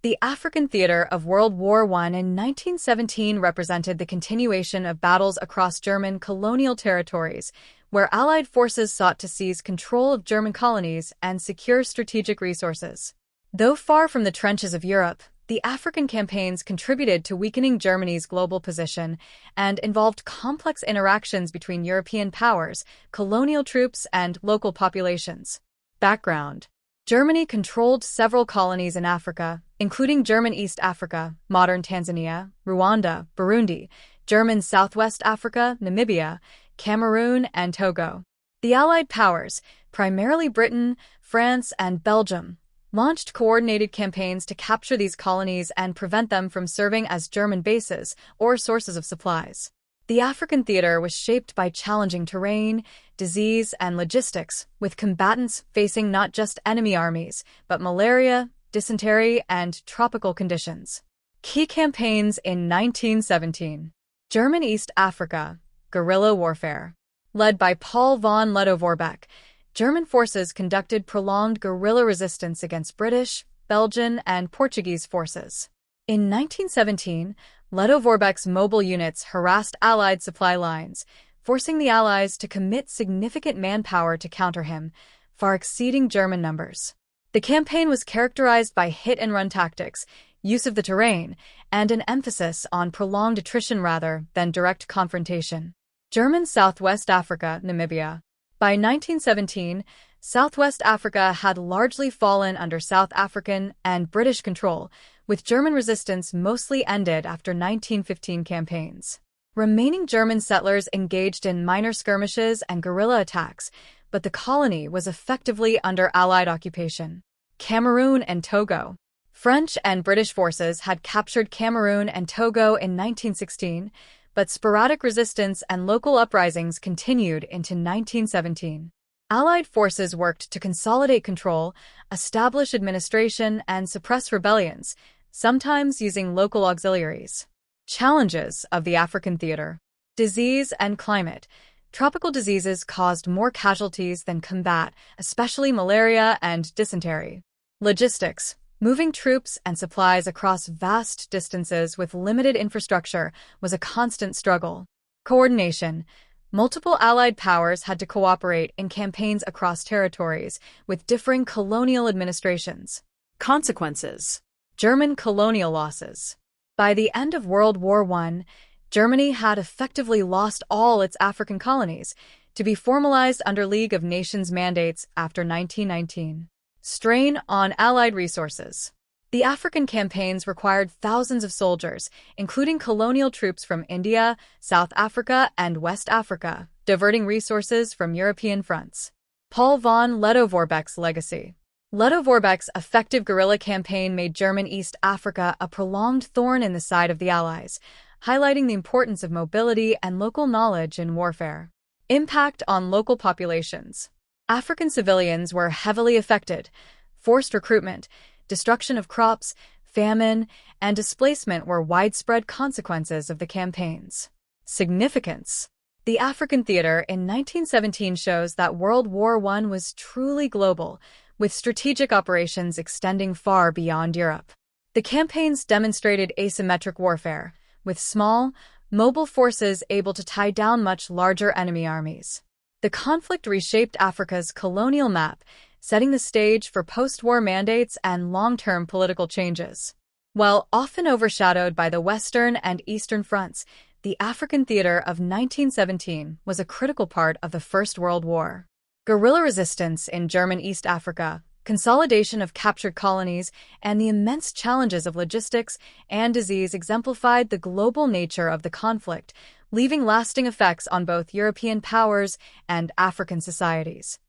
The African theater of World War I in 1917 represented the continuation of battles across German colonial territories, where Allied forces sought to seize control of German colonies and secure strategic resources. Though far from the trenches of Europe, the African campaigns contributed to weakening Germany's global position and involved complex interactions between European powers, colonial troops, and local populations. Background: Germany controlled several colonies in Africa, including German East Africa, modern Tanzania, Rwanda, Burundi, German Southwest Africa, Namibia, Cameroon, and Togo. The Allied powers, primarily Britain, France, and Belgium, launched coordinated campaigns to capture these colonies and prevent them from serving as German bases or sources of supplies. The African theater was shaped by challenging terrain, disease, and logistics, with combatants facing not just enemy armies, but malaria, dysentery, and tropical conditions. Key campaigns in 1917. German East Africa, guerrilla warfare. Led by Paul von Lettow-Vorbeck, German forces conducted prolonged guerrilla resistance against British, Belgian, and Portuguese forces. In 1917, Lettow-Vorbeck's mobile units harassed Allied supply lines, forcing the Allies to commit significant manpower to counter him, far exceeding German numbers. The campaign was characterized by hit-and-run tactics, use of the terrain, and an emphasis on prolonged attrition rather than direct confrontation. German Southwest Africa, Namibia. By 1917, Southwest Africa had largely fallen under South African and British control, with German resistance mostly ended after 1915 campaigns. Remaining German settlers engaged in minor skirmishes and guerrilla attacks, but the colony was effectively under Allied occupation. Cameroon and Togo. French and British forces had captured Cameroon and Togo in 1916, but sporadic resistance and local uprisings continued into 1917. Allied forces worked to consolidate control, establish administration, and suppress rebellions, sometimes using local auxiliaries. Challenges of the African theater. Disease and climate. Tropical diseases caused more casualties than combat, especially malaria and dysentery. Logistics. Moving troops and supplies across vast distances with limited infrastructure was a constant struggle. Coordination. Multiple Allied powers had to cooperate in campaigns across territories, with differing colonial administrations. Consequences. German colonial losses. By the end of World War I, Germany had effectively lost all its African colonies, to be formalized under League of Nations mandates after 1919. Strain on Allied resources. The African campaigns required thousands of soldiers, including colonial troops from India, South Africa, and West Africa, diverting resources from European fronts. Paul von Lettow-Vorbeck's legacy. Lettow-Vorbeck's effective guerrilla campaign made German East Africa a prolonged thorn in the side of the Allies, highlighting the importance of mobility and local knowledge in warfare. Impact on local populations. African civilians were heavily affected. Forced recruitment, destruction of crops, famine, and displacement were widespread consequences of the campaigns. Significance. The African theater in 1917 shows that World War I was truly global, with strategic operations extending far beyond Europe. The campaigns demonstrated asymmetric warfare, with small, mobile forces able to tie down much larger enemy armies. The conflict reshaped Africa's colonial map, setting the stage for post-war mandates and long-term political changes. While often overshadowed by the Western and Eastern fronts, the African theater of 1917 was a critical part of the First World War. Guerrilla resistance in German East Africa, consolidation of captured colonies, and the immense challenges of logistics and disease exemplified the global nature of the conflict, leaving lasting effects on both European powers and African societies.